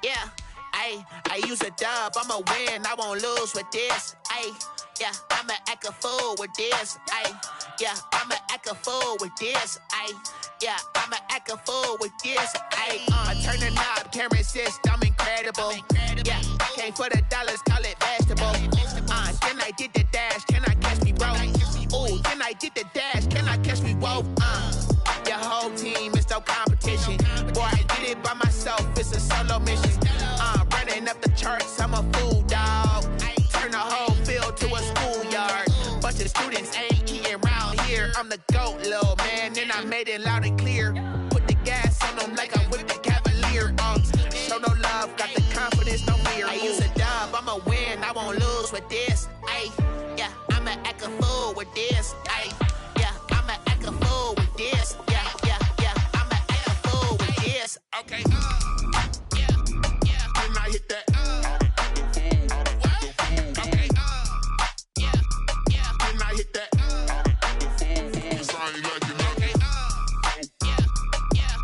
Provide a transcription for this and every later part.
Yeah, I use a dub, I'ma win, I won't lose with this. Yeah, I'ma act a fool with this. Yeah, I'ma act a fool with this. Yeah, I'ma act a fool with this. I turn the knob, camera assist, I'm incredible. Yeah, came for the dollars, call it vegetable. Then I did the dash, can I catch me, bro? Ooh, then I did the dash, can I catch me, whoa? Your whole team is no competition. Boy, I did it by myself, it's a solo mission. Running up the charts, I'm a fool, dog. Turn the whole field to a schoolyard. Bunch of students ain't eating round here. I'm the GOAT, little man, and I made it loud and clear. Put the gas on them like I'm with the Cavalier. Show no love, got the confidence, no fear. I use a dub, I'ma win, I won't lose with this. Yeah, I'ma act a fool with this. Yeah, I'ma act a fool with this. Yeah, I'ma act a fool with this. Okay, Can I hit that? Okay, Can I hit that?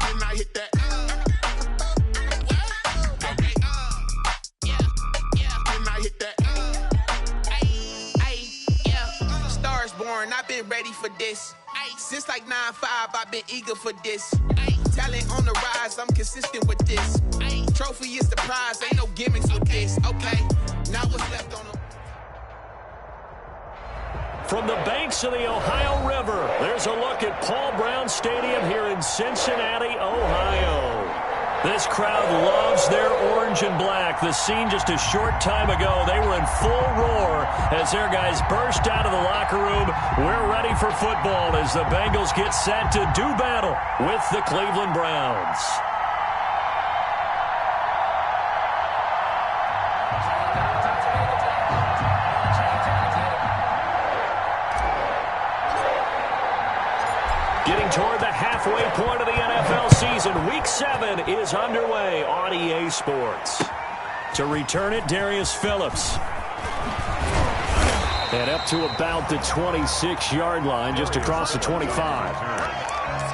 Can I hit that? Can I hit that? Stars born, I've been ready for this. Since like 9-5, I've been eager for this. Talent on the rise, I'm consistent with this. Trophy is the prize, ain't no gimmicks with this. Okay, now what's left on them? From the banks of the Ohio River, there's a look at Paul Brown Stadium here in Cincinnati, Ohio. This crowd loves their orange and black. The scene just a short time ago, they were in full roar as their guys burst out of the locker room. We're ready for football as the Bengals get set to do battle with the Cleveland Browns. Getting toward the halfway point of the NFL season, Week 7 is underway on EA Sports. To return it, Darius Phillips. And up to about the 26-yard line, just across the 25.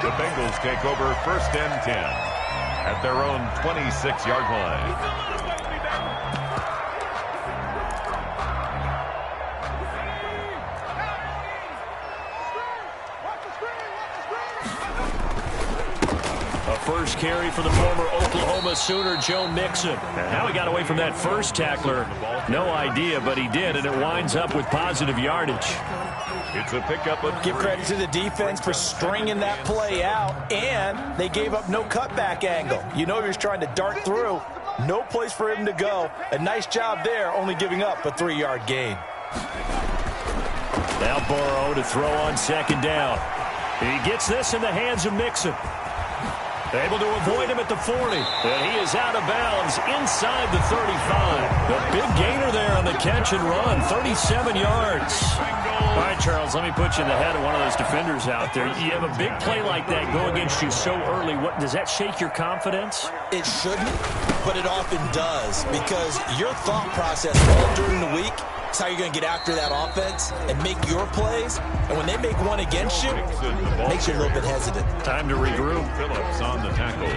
The Bengals take over 1st and 10 at their own 26-yard line. First carry for the former Oklahoma Sooner, Joe Mixon. And how he got away from that first tackler, no idea, but he did, and it winds up with positive yardage. It's a pickup of 3. Give credit to the defense for stringing that play out, and they gave up no cutback angle. You know he was trying to dart through. No place for him to go. A nice job there, only giving up a 3-yard gain. Now Burrow to throw on 2nd down. He gets this in the hands of Mixon. Able to avoid him at the 40. And he is out of bounds inside the 35. The big gainer there on the catch and run, 37 yards. All right, Charles, let me put you in the head of one of those defenders out there. You have a big play like that go against you so early. What does that shake your confidence? It shouldn't, but it often does, because your thought process all during the week is how you're going to get after that offense and make your plays. And when they make one against you, it makes you a little bit hesitant. Time to regroup. Phillips on the tackle.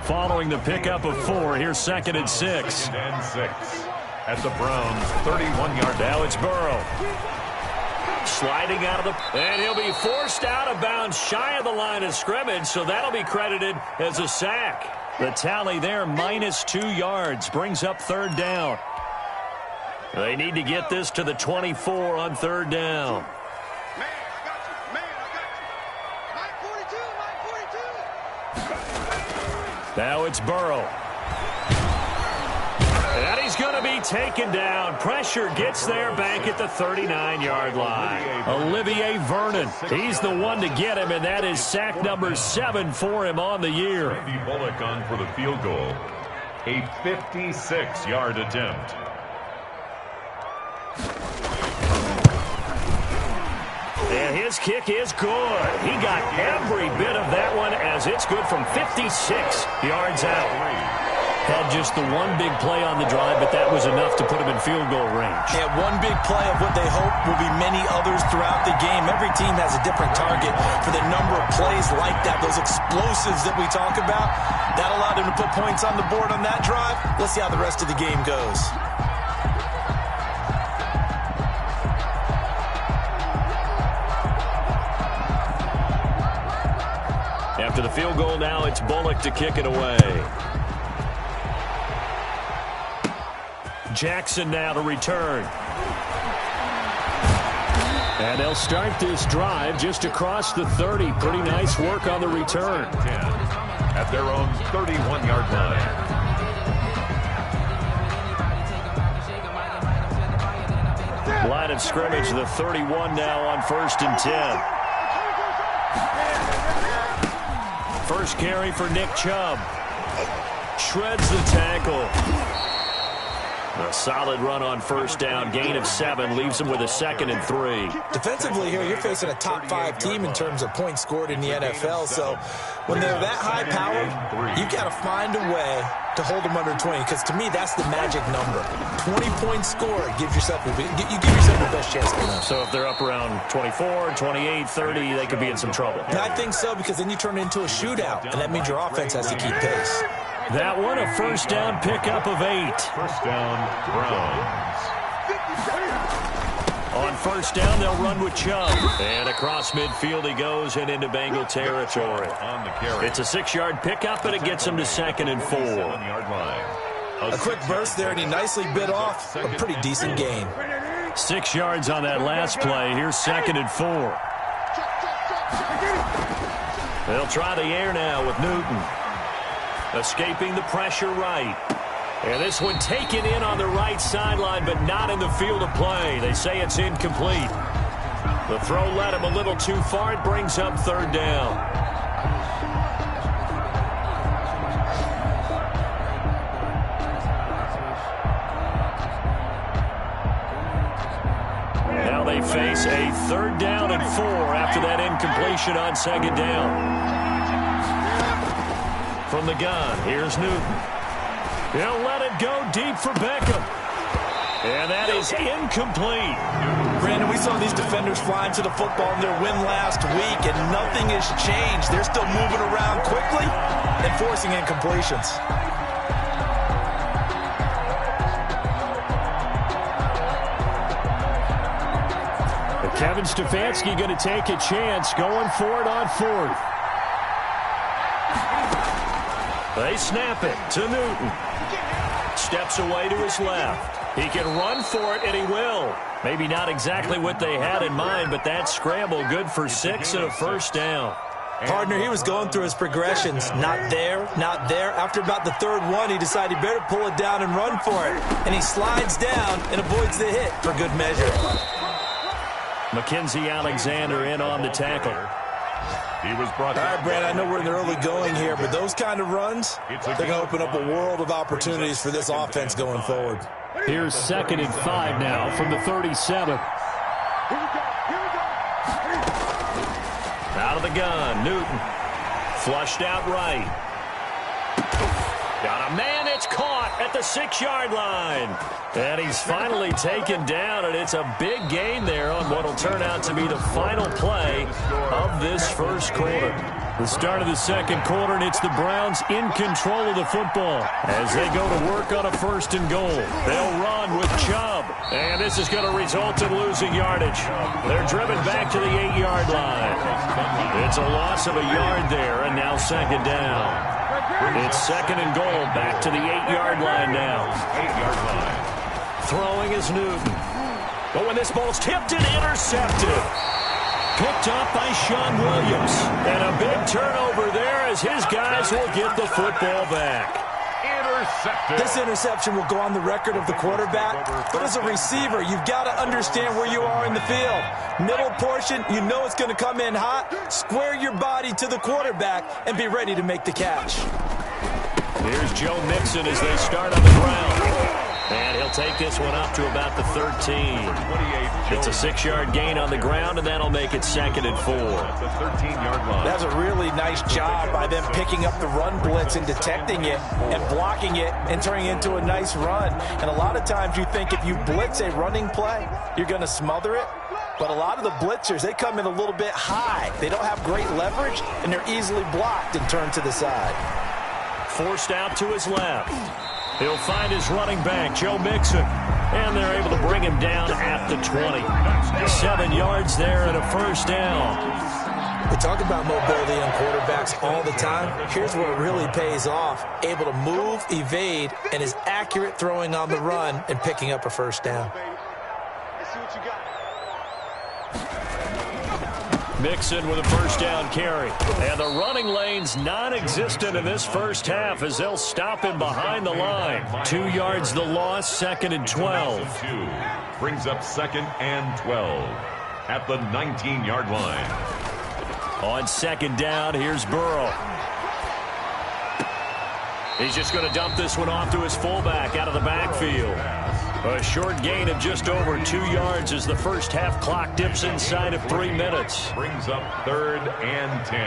Following the pickup of 4, here's 2nd and 6. 2nd and 6 at the Browns' 31-yard. Now it's Burrow. Sliding out of the... And he'll be forced out of bounds shy of the line of scrimmage, so that'll be credited as a sack. The tally there, -2 yards, brings up 3rd down. They need to get this to the 24 on 3rd down. Now it's Burrow. And he's going to be taken down. Pressure gets there back at the 39-yard line. Olivier Vernon, he's the one to get him, and that is sack number 7 for him on the year. Randy Bullock on for the field goal. A 56-yard attempt. And his kick is good. He got every bit of that one as it's good from 56 yards out. Had just the one big play on the drive, but that was enough to put him in field goal range. Yeah, one big play of what they hope will be many others throughout the game. Every team has a different target for the number of plays like that, those explosives that we talk about. That allowed him to put points on the board on that drive. Let's see how the rest of the game goes. After the field goal now, it's Bullock to kick it away. Jackson now to return. And they'll start this drive just across the 30. Pretty nice work on the return. 10 at their own 31-yard line. Line of scrimmage, the 31 now on 1st and 10. First carry for Nick Chubb. Shreds the tackle. A solid run on 1st down. Gain of 7 leaves him with a 2nd and 3. Defensively here, you're facing a top 5 team in terms of points scored in the NFL. So when they're that high powered, you've got to find a way to hold them under 20. Because to me, that's the magic number. 20 points scored gives yourself you give yourself the best chance to win. So if they're up around 24, 28, 30, they could be in some trouble. And I think so, because then you turn it into a shootout, and that means your offense has to keep pace. That one, a 1st down pickup of 8. 1st down, Browns. On 1st down, they'll run with Chubb. And across midfield he goes and into Bengal territory. On the carry. It's a 6-yard pickup, and it gets him to 2nd and 4. 7-yard line. A quick burst there, and he nicely bit off a pretty decent gain. 6 yards on that last play. Here's 2nd and 4. They'll try the air now with Newton. Escaping the pressure right. And this one taken in on the right sideline, but not in the field of play. They say it's incomplete. The throw led him a little too far. It brings up 3rd down. Now they face a 3rd down and 4 after that incompletion on 2nd down. From the gun, here's Newton. He'll let it go deep for Beckham. And that is incomplete. Brandon, we saw these defenders flying to the football in their win last week, and nothing has changed. They're still moving around quickly and forcing incompletions. Kevin Stefanski going to take a chance, going for it on 4th. They snap it to Newton. Steps away to his left. He can run for it, and he will. Maybe not exactly what they had in mind, but that scramble good for 6 and a 1st down. Partner, he was going through his progressions. Not there, not there. After about the 3rd one, he decided he better pull it down and run for it. And he slides down and avoids the hit for good measure. Mackenzie Alexander in on the tackle. He was brought All right, Brad, I know we're in the early going here, but those kind of runs, they're going to open up a world of opportunities for this offense going forward. Here's 2nd and 5 now from the 37. Out of the gun, Newton. Flushed out right. Got a man, it's caught at the 6-yard line. And he's finally taken down, and it's a big gain there on what will turn out to be the final play of this 1st quarter. The start of the 2nd quarter, and it's the Browns in control of the football as they go to work on a 1st and goal. They'll run with Chubb, and this is going to result in losing yardage. They're driven back to the 8-yard line. It's a loss of a yard there, and now 2nd down. It's 2nd and goal, back to the 8-yard line now. 8-yard line. Throwing is Newton. But when this ball's tipped and intercepted. Picked up by Sean Williams. And a big turnover there as his guys will get the football back. Intercepted. This interception will go on the record of the quarterback, but as a receiver, you've got to understand where you are in the field. Middle portion, you know it's going to come in hot. Square your body to the quarterback and be ready to make the catch. Here's Joe Mixon as they start on the ground. And he'll take this one up to about the 13. It's a 6-yard gain on the ground, and that'll make it 2nd and 4. That's a 13-yard line. That's a really nice job by them picking up the run blitz and detecting it and blocking it and turning it into a nice run. And a lot of times you think if you blitz a running play, you're going to smother it. But a lot of the blitzers, they come in a little bit high. They don't have great leverage, and they're easily blocked and turned to the side. Forced out to his left. He'll find his running back, Joe Mixon. And they're able to bring him down at the 20. 7 yards there and a first down. We talk about mobility on quarterbacks all the time. Here's where it really pays off. Able to move, evade, and is accurate throwing on the run and picking up a first down. Mixon with a first down carry. And the running lane's non-existent in this first half as they'll stop him behind the line. 2 yards the loss, 2nd and 12. Brings up 2nd and 12 at the 19-yard line. On 2nd down, here's Burrow. He's just going to dump this one off to his fullback out of the backfield. A short gain of just over 2 yards as the first half clock dips inside of 3 minutes. Brings up 3rd and 10.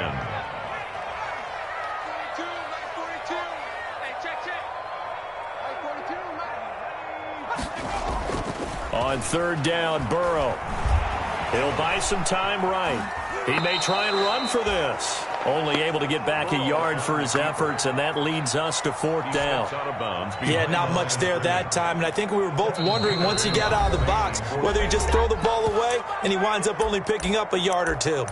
On 3rd down, Burrow. He'll buy some time right. He may try and run for this. Only able to get back a yard for his efforts, and that leads us to 4th down. Yeah, not much there that time, and I think we were both wondering once he got out of the box whether he just throw the ball away, and he winds up only picking up a yard or 2.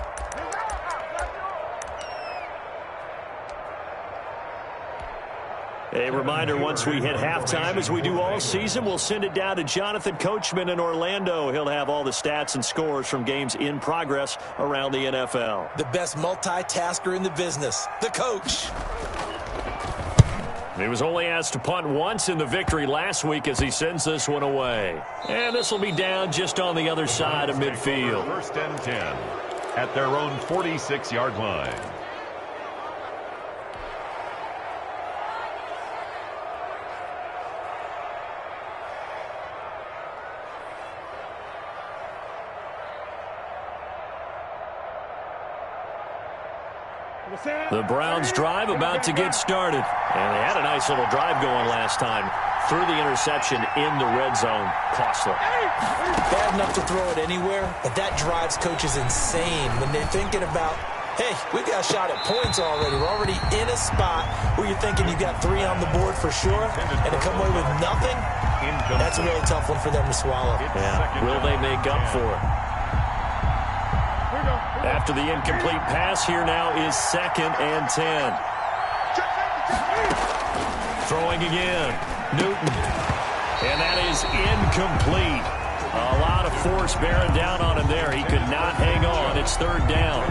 A reminder, once we hit halftime, as we do all season, we'll send it down to Jonathan Coachman in Orlando. He'll have all the stats and scores from games in progress around the NFL. The best multitasker in the business, the coach. He was only asked to punt once in the victory last week as he sends this one away. And this will be down just on the other side of midfield. 1st and 10 at their own 46-yard line. The Browns drive about to get started. And they had a nice little drive going last time. Threw the interception in the red zone. Costly. Bad enough to throw it anywhere, but that drives coaches insane when they're thinking about, hey, we got a shot at points already. We're already in a spot where you're thinking you got 3 on the board for sure, and to come away with nothing, that's a really tough one for them to swallow. Yeah. Will they make up for it? After the incomplete pass, here now is 2nd and 10. Throwing again. Newton. And that is incomplete. A lot of force bearing down on him there. He could not hang on. It's 3rd down.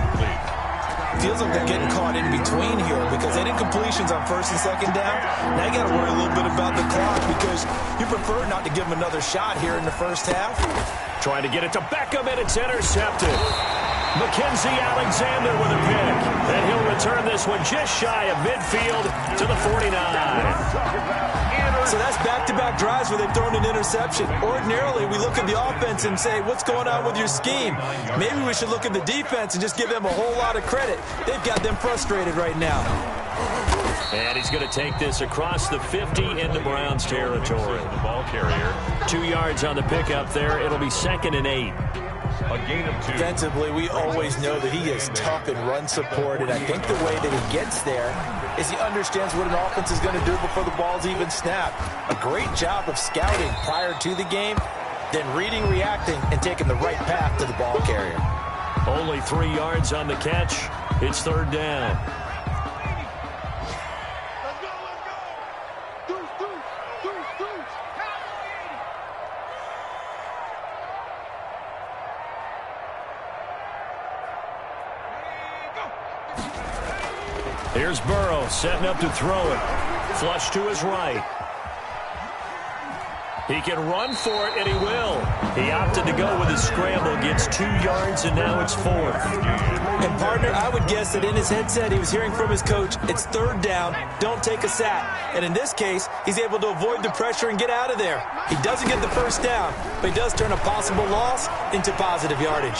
Feels like they're getting caught in between here because they did completions on 1st and 2nd down. Now you got to worry a little bit about the clock because you prefer not to give them another shot here in the first half. Trying to get it to Beckham, and it's intercepted. Mackenzie Alexander with a pick. And he'll return this one just shy of midfield to the 49. So that's back-to-back drives where they've thrown an interception. Ordinarily, we look at the offense and say, what's going on with your scheme? Maybe we should look at the defense and just give them a whole lot of credit. They've got them frustrated right now. And he's going to take this across the 50 into Browns territory. The ball carrier. 2 yards on the pickup there. It'll be 2nd and 8. A gain of 2. Defensively, we always know that he is tough in run support, and I think the way that he gets there is he understands what an offense is going to do before the ball's even snapped. A great job of scouting prior to the game, then reading, reacting, and taking the right path to the ball carrier. Only 3 yards on the catch. It's 3rd down. Here's Burrow setting up to throw it. Flush to his right. He can run for it, and he will. He opted to go with his scramble, gets 2 yards, and now it's 4th. And, partner, I would guess that in his headset he was hearing from his coach, it's 3rd down, don't take a sack. And in this case, he's able to avoid the pressure and get out of there. He doesn't get the 1st down, but he does turn a possible loss into positive yardage.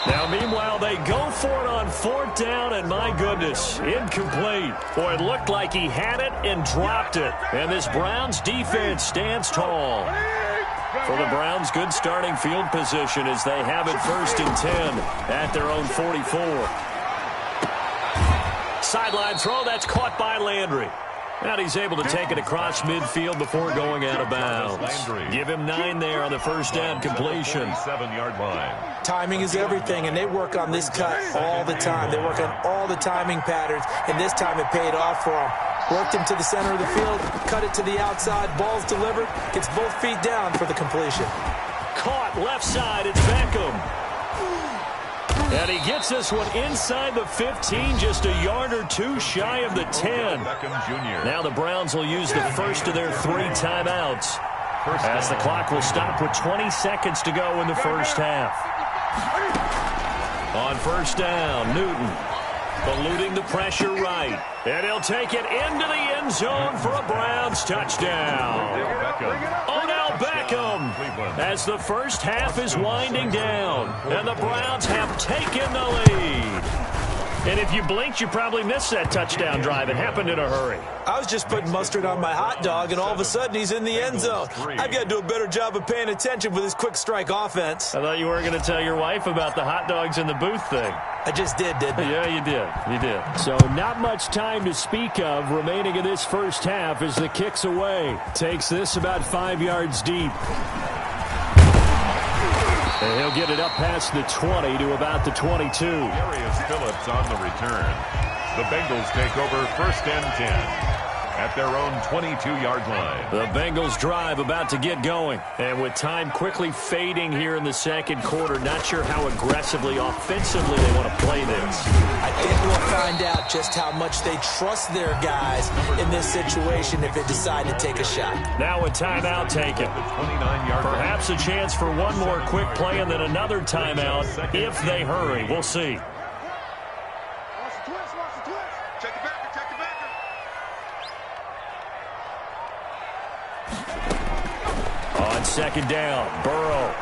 Now, meanwhile, they go for it on 4th down, and my goodness, incomplete. Boy, it looked like he had it and dropped it. And this Browns defense stands tall. For the Browns, good starting field position as they have it 1st and 10 at their own 44. Sideline throw, that's caught by Landry. And he's able to take it across midfield before going out of bounds. Give him 9 there on the 1st down completion. 7-yard line. Timing is everything, and they work on this cut all the time. They work on all the timing patterns, and this time it paid off for him. Worked him to the center of the field, cut it to the outside, ball's delivered, gets both feet down for the completion. Caught left side, it's Beckham. And he gets this one inside the 15, just a yard or 2 shy of the 10. Now the Browns will use the first of their 3 timeouts as the clock will stop with 20 seconds to go in the 1st half. On 1st down, Newton eluding the pressure right. And he'll take it into the end zone for a Browns touchdown. Odell Beckham as the 1st half is winding down. And the Browns have taken the lead. And if you blinked, you probably missed that touchdown drive. It happened in a hurry. I was just putting mustard on my hot dog, and all of a sudden he's in the end zone. I've got to do a better job of paying attention with this quick strike offense. I thought you weren't going to tell your wife about the hot dogs in the booth thing. I just did, didn't I? Yeah, you did. You did. So not much time to speak of remaining in this 1st half as the kick's away. Takes this about 5 yards deep. And he'll get it up past the 20 to about the 22. Darius Phillips on the return. The Bengals take over 1st and 10 at their own 22-yard line. The Bengals drive about to get going. And with time quickly fading here in the 2nd quarter, not sure how aggressively, offensively they want to play this. I think we'll find out just how much they trust their guys in this situation if they decide to take a shot. Now a timeout taken. Perhaps a chance for one more quick play and then another timeout if they hurry. We'll see. On 2nd down, Burrow.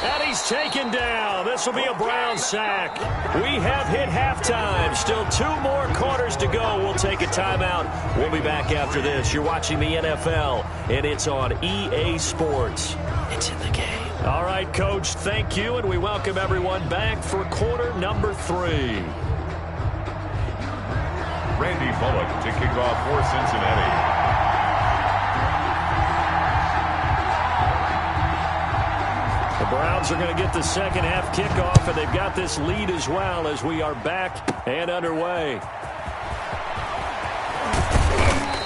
And he's taken down. This will be a Brown sack. We have hit halftime. Still 2 more quarters to go. We'll take a timeout. We'll be back after this. You're watching the NFL, and it's on EA Sports. It's in the game. All right, Coach, thank you, and we welcome everyone back for quarter number 3. Randy Bullock to kick off for Cincinnati. The Browns are going to get the 2nd half kickoff, and they've got this lead as well as we are back and underway.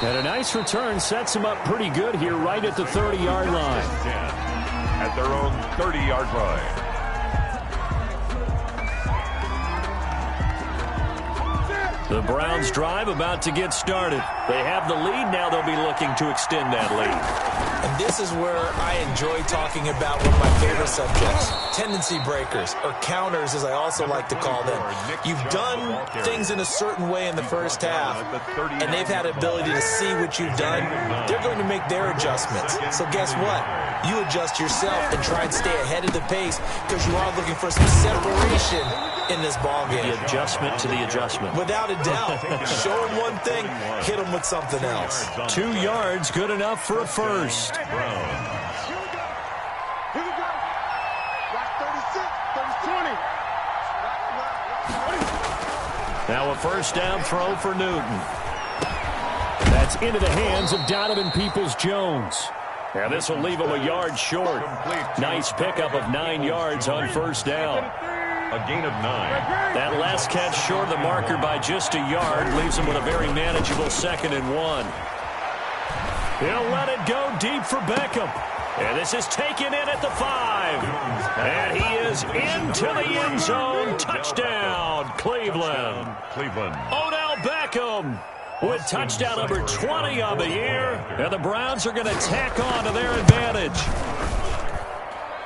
And a nice return sets them up pretty good here right at the 30-yard line. At their own 30-yard line. The Browns drive about to get started. They have the lead. Now they'll be looking to extend that lead. And this is where I enjoy talking about one of my favorite subjects, tendency breakers, or counters as I also like to call them. You've done things in a certain way in the 1st half, and they've had ability to see what you've done. They're going to make their adjustments. So guess what? You adjust yourself and try and stay ahead of the pace because you are looking for some separation in this ballgame. The adjustment to the adjustment. Without a doubt. Show them one thing, hit them with something else. 2 yards, good enough for a first. Now a 1st down throw for Newton. That's into the hands of Donovan Peoples-Jones. Now this will leave him a yard short. Nice pickup of 9 yards on 1st down. A gain of 9. That last catch short of the marker by just a yard leaves him with a very manageable 2nd and 1. He'll let it go deep for Beckham. And this is taken in at the 5. And he is into the end zone. Touchdown, Cleveland. Cleveland. Odell Beckham. with touchdown number 20 on the year. And the Browns are going to tack on to their advantage.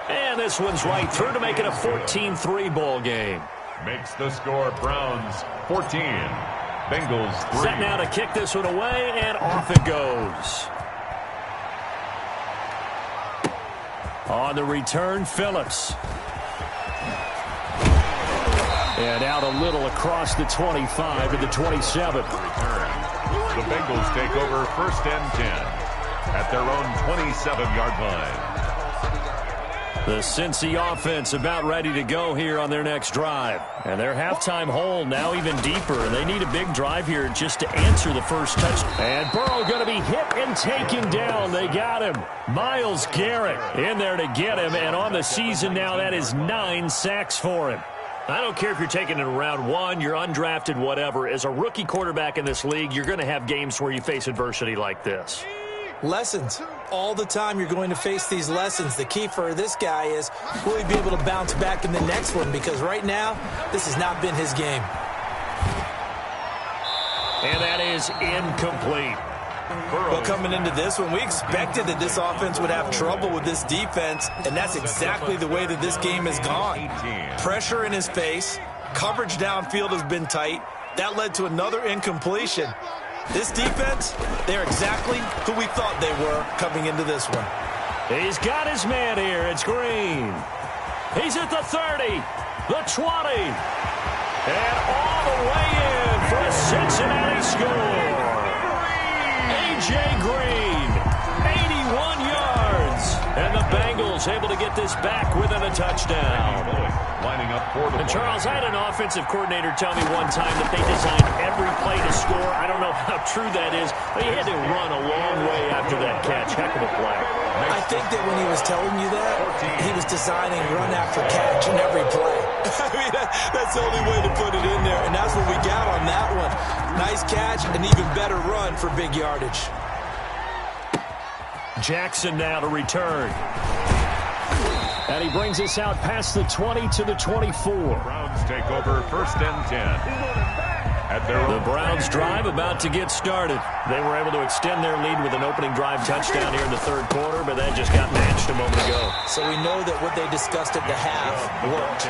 And this one's right through to make it a 14-3 ball game. Makes the score Browns 14. Bengals 3. Set now to kick this one away, and off it goes. On the return, Phillips. And out a little across the 25 to the 27. The Bengals take over 1st and 10 at their own 27-yard line. The Cincy offense about ready to go here on their next drive. And their halftime hole now even deeper. And they need a big drive here just to answer the first touchdown. And Burrow going to be hit and taken down. They got him. Myles Garrett in there to get him. And on the season now, that is 9 sacks for him. I don't care if you're taking it in round 1, you're undrafted, whatever. As a rookie quarterback in this league, you're going to have games where you face adversity like this. Lessons. All the time you're going to face these lessons. The key for this guy is, will he be able to bounce back in the next one? Because right now, this has not been his game. And that is incomplete. Well, coming into this one, we expected that this offense would have trouble with this defense, and that's exactly the way that this game has gone. Pressure in his face, coverage downfield has been tight. That led to another incompletion. This defense, they're exactly who we thought they were coming into this one. He's got his man here. It's Green. He's at the 30, the 20, and all the way in for a Cincinnati score. A.J. Green, 81 yards. And the Bengals able to get this back within a touchdown. Lining up for the and Charles, I had an offensive coordinator tell me one time that they designed every play to score. I don't know how true that is, but he had to run a long way after that catch. Heck of a play. I think that when he was telling you that, he was designing run after catch in every play. I mean, that's the only way to put it in there, and that's what we got on that one. Nice catch, an even better run for big yardage. Jackson now to return. And he brings us out past the 20 to the 24. Browns take over 1st and 10. The Browns drive about to get started. They were able to extend their lead with an opening drive touchdown here in the 3rd quarter, but that just got matched a moment ago. So we know that what they discussed at the half worked.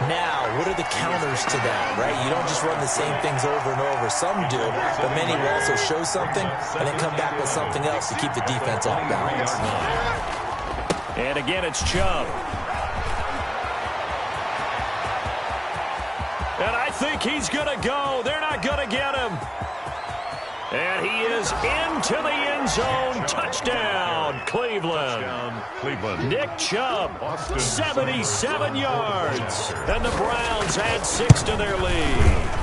Now, what are the counters to that, right? You don't just run the same things over and over. Some do, but many will also show something and then come back with something else to keep the defense off balance. And again, it's Chubb. And I think he's going to go. They're not going to get him. And he is into the end zone. Touchdown, Cleveland. Nick Chubb, 77 yards. And the Browns add 6 to their lead.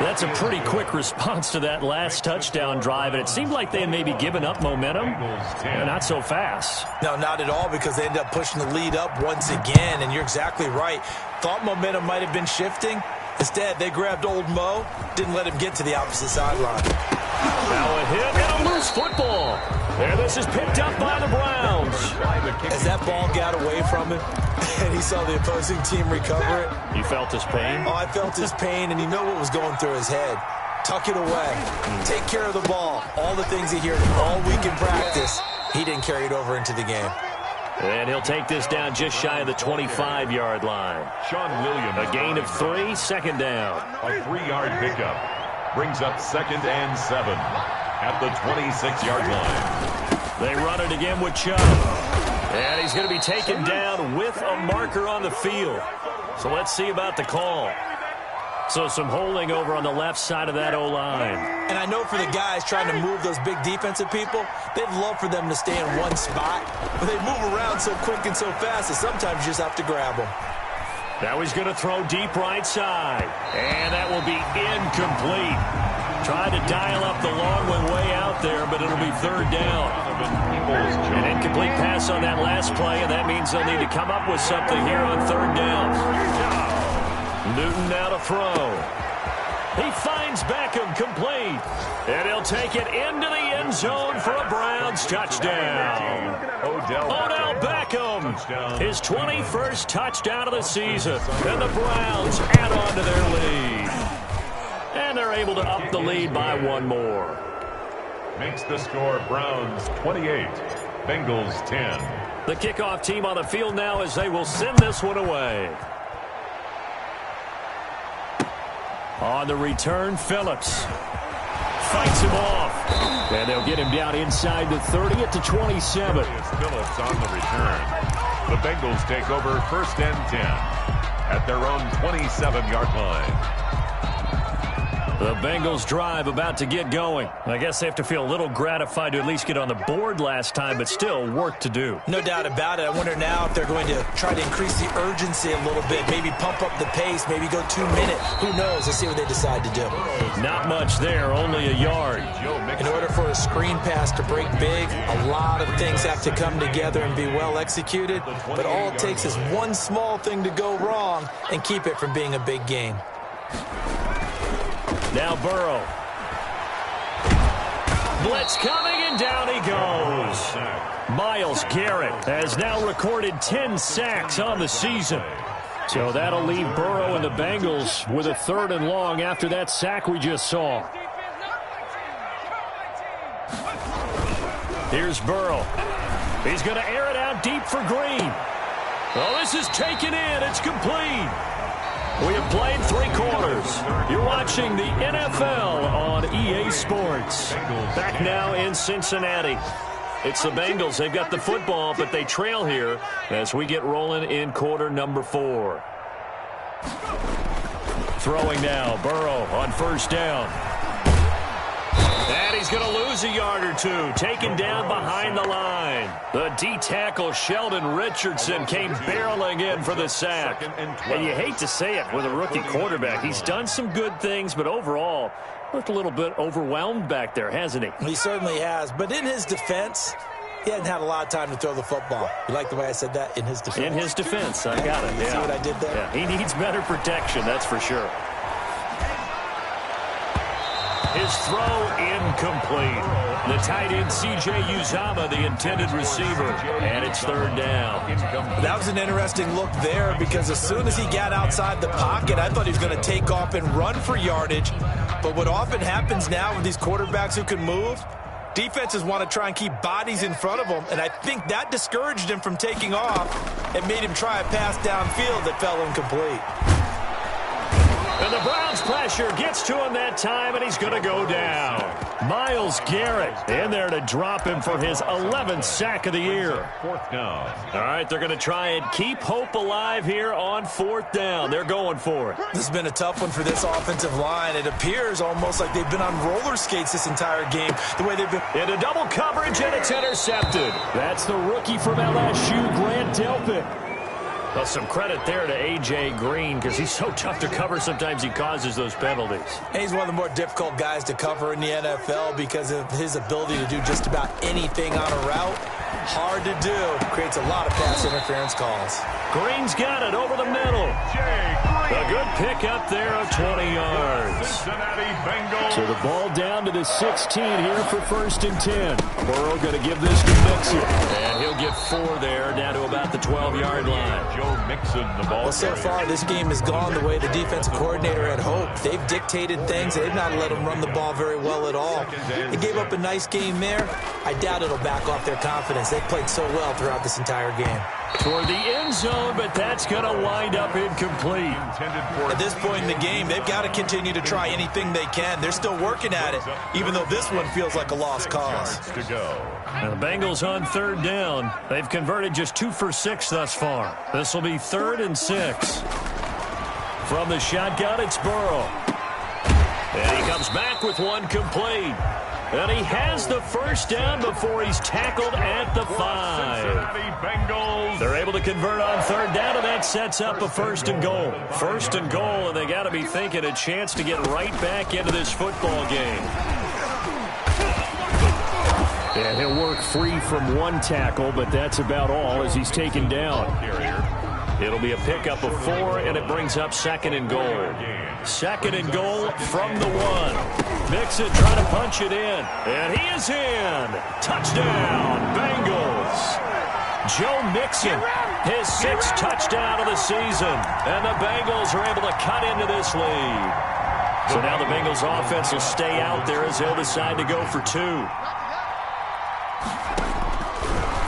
That's a pretty quick response to that last touchdown drive, and it seemed like they had maybe given up momentum. Not so fast. No, not at all, because they ended up pushing the lead up once again, and you're exactly right. Thought momentum might have been shifting. Instead, they grabbed old Mo, didn't let him get to the opposite sideline. Now a hit and a loose football. And this is picked up by the Browns. As that ball got away from him, and he saw the opposing team recover it. You felt his pain? Oh, I felt his pain, and you know what was going through his head. Tuck it away. Take care of the ball. All the things he heard all week in practice, he didn't carry it over into the game. And he'll take this down just shy of the 25-yard line. Sean Williams. A gain of 3, 2nd down. A 3-yard pickup. Brings up 2nd and 7 at the 26-yard line. They run it again with Chubb. And he's going to be taken down with a marker on the field. So let's see about the call. So some holding over on the left side of that O-line. And I know for the guys trying to move those big defensive people, they'd love for them to stay in one spot. But they move around so quick and so fast that sometimes you just have to grab them. Now he's going to throw deep right side. And that will be incomplete. Tried to dial up the long one way out there, but it'll be 3rd down. An incomplete pass on that last play, and that means they'll need to come up with something here on 3rd down. Newton now to throw. He finds Beckham complete. And he'll take it into the end zone for a Browns touchdown. Odell Beckham, his 21st touchdown of the season. And the Browns add on to their lead. And And they're able to up the lead by one more. Makes the score Browns 28, Bengals 10. The kickoff team on the field now as they will send this one away. On the return, Phillips fights him off. And they'll get him down inside the 30 at the 27. Phillips on the return. The Bengals take over 1st and 10 at their own 27-yard line. The Bengals drive about to get going. I guess they have to feel a little gratified to at least get on the board last time, but still work to do. No doubt about it. I wonder now if they're going to try to increase the urgency a little bit, maybe pump up the pace, maybe go 2 minute. Who knows? Let's see what they decide to do. Not much there, only a yard. In order for a screen pass to break big, a lot of things have to come together and be well executed, but all it takes is one small thing to go wrong and keep it from being a big game. Now Burrow. Blitz coming, and down he goes. Myles Garrett has now recorded 10 sacks on the season. So that'll leave Burrow and the Bengals with a 3rd and long after that sack we just saw. Here's Burrow. He's going to air it out deep for Green. Oh, this is taken in. It's complete. We have played 3 quarters. You're watching the NFL on EA Sports. Back now in Cincinnati. It's the Bengals. They've got the football, but they trail here as we get rolling in quarter number 4. Throwing now. Burrow on 1st down. And he's going to lose a yard or 2. Taken down behind the line. The D-tackle Sheldon Richardson came barreling in for the sack. And you hate to say it with a rookie quarterback. He's done some good things, but overall, looked a little bit overwhelmed back there, hasn't he? He certainly has. But in his defense, he hadn't had a lot of time to throw the football. You like the way I said that? In his defense. In his defense. I got it. You see what I did there? Yeah, he needs better protection, that's for sure. His throw incomplete. The tight end C.J. Uzomah, the intended receiver, and it's 3rd down. That was an interesting look there because as soon as he got outside the pocket, I thought he was going to take off and run for yardage. But what often happens now with these quarterbacks who can move, defenses want to try and keep bodies in front of them, and I think that discouraged him from taking off and made him try a pass downfield that fell incomplete. And the Browns pressure gets to him that time, and he's going to go down. Myles Garrett in there to drop him for his 11th sack of the year. 4th down. All right, they're going to try and keep hope alive here on 4th down. They're going for it. This has been a tough one for this offensive line. It appears almost like they've been on roller skates this entire game, the way they've been. Into double coverage, and it's intercepted. That's the rookie from LSU, Grant Delpit. Well, some credit there to A.J. Green because he's so tough to cover. Sometimes he causes those penalties. And he's one of the more difficult guys to cover in the NFL because of his ability to do just about anything on a route. Hard to do. Creates a lot of pass interference calls. Green's got it over the middle. A good pick up there of 20 yards. So the ball down to the 16 here for 1st and 10. Burrow going to give this to Mixon. And he'll get 4 there, down to about the 12-yard line. Joe Mixon, the ball. Well, so far this game has gone the way the defensive coordinator had hoped. They've dictated things. They've not let him run the ball very well at all. They gave up a nice game there. I doubt it'll back off their confidence. They've played so well throughout this entire game. Toward the end zone, but that's going to wind up incomplete. At this point in the game, they've got to continue to try anything they can. They're still working at it, even though this one feels like a lost cause. Now the Bengals on 3rd down. They've converted just 2 for 6 thus far. This will be 3rd and 6. From the shotgun, it's Burrow. And he comes back with one complete. And he has the 1st down before he's tackled at the 5. They're able to convert on 3rd down, and that sets up a 1st and goal. 1st and goal, and they got to be thinking a chance to get right back into this football game. And he'll work free from 1 tackle, but that's about all as he's taken down. It'll be a pickup of 4, and it brings up 2nd and goal. 2nd and goal from the 1. Mixon trying to punch it in, and he is in. Touchdown, Bengals. Joe Mixon, his 6th touchdown of the season, and the Bengals are able to cut into this lead. So now the Bengals offense will stay out there as they'll decide to go for 2.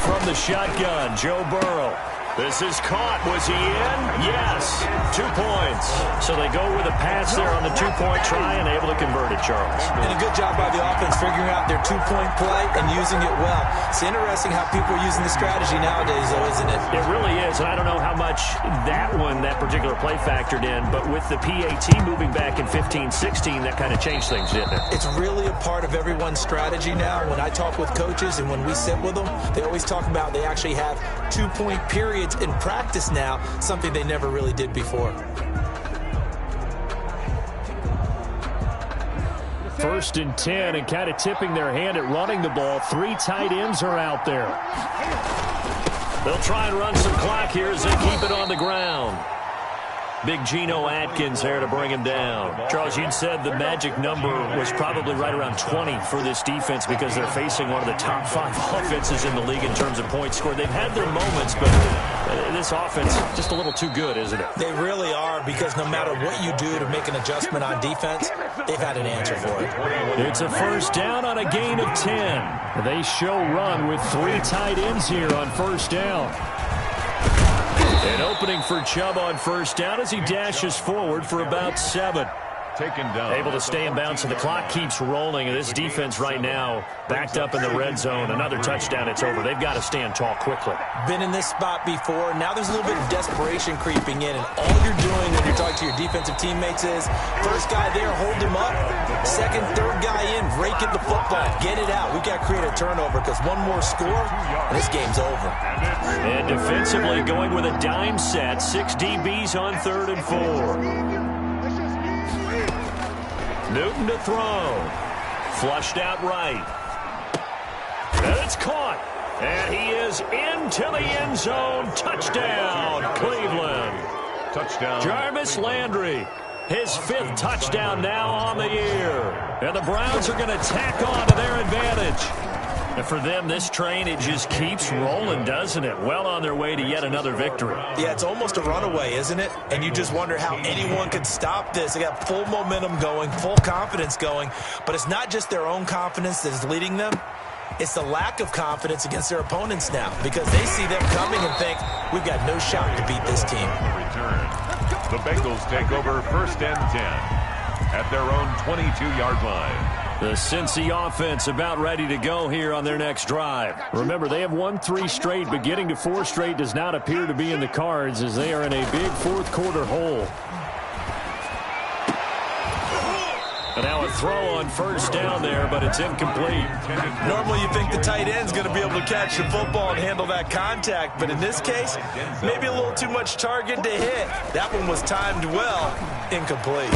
From the shotgun, Joe Burrow. This is caught. Was he in? Yes. 2 points. So they go with a pass there on the 2-point try and able to convert it, Charles. And a good job by the offense figuring out their 2-point play and using it well. It's interesting how people are using the strategy nowadays, though, isn't it? It really is, and I don't know how much that particular play factored in, but with the PAT moving back in 15-16, that kind of changed things, didn't it? It's really a part of everyone's strategy now. When I talk with coaches and when we sit with them, they always talk about they actually have 2-point periods in practice now, something they never really did before. First and 10, and kind of tipping their hand at running the ball. 3 tight ends are out there. They'll try and run some clock here as they keep it on the ground. Big Geno Atkins there to bring him down. Charles, you'd said the magic number was probably right around 20 for this defense because they're facing one of the top 5 offenses in the league in terms of points scored. They've had their moments, but this offense just a little too good, isn't it? They really are, because no matter what you do to make an adjustment on defense, they've had an answer for it. It's a first down on a gain of 10. They show run with 3 tight ends here on first down. An opening for Chubb on first down as he dashes forward for about 7. Taken down. Able to stay in bounds, and the clock keeps rolling. And this defense right now backed up in the red zone. Another touchdown, it's over. They've got to stand tall quickly. Been in this spot before. Now there's a little bit of desperation creeping in, and all you're doing when you're talking to your defensive teammates is first guy there, hold him up. Second, third guy in, rake at the football. Get it out. We've got to create a turnover because one more score, and this game's over. And defensively going with a dime set. 6 DBs on 3rd and 4. Newton to throw. Flushed out right. And it's caught. And he is into the end zone. Touchdown, Cleveland. Touchdown. Jarvis Landry. His 5th touchdown now on the year. And the Browns are going to tack on to their advantage. And for them, this train, it just keeps rolling, doesn't it? Well on their way to yet another victory. Yeah, it's almost a runaway, isn't it? And you just wonder how anyone could stop this. They got full momentum going, full confidence going. But it's not just their own confidence that is leading them. It's the lack of confidence against their opponents now, because they see them coming and think, we've got no shot to beat this team. Return. The Bengals take over first and 10 at their own 22-yard line. The Cincy offense about ready to go here on their next drive. Remember, they have won 3 straight, but getting to 4 straight does not appear to be in the cards as they are in a big 4th quarter hole. And now a throw on first down there, but it's incomplete. Normally you think the tight end's going to be able to catch the football and handle that contact, but in this case, maybe a little too much target to hit. That one was timed well, incomplete.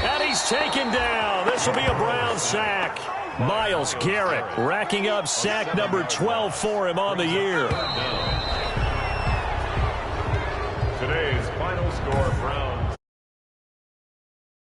And he's taken down. This will be a Brown sack. Myles Garrett racking up sack number 12 for him on the year. Today's final score, Brown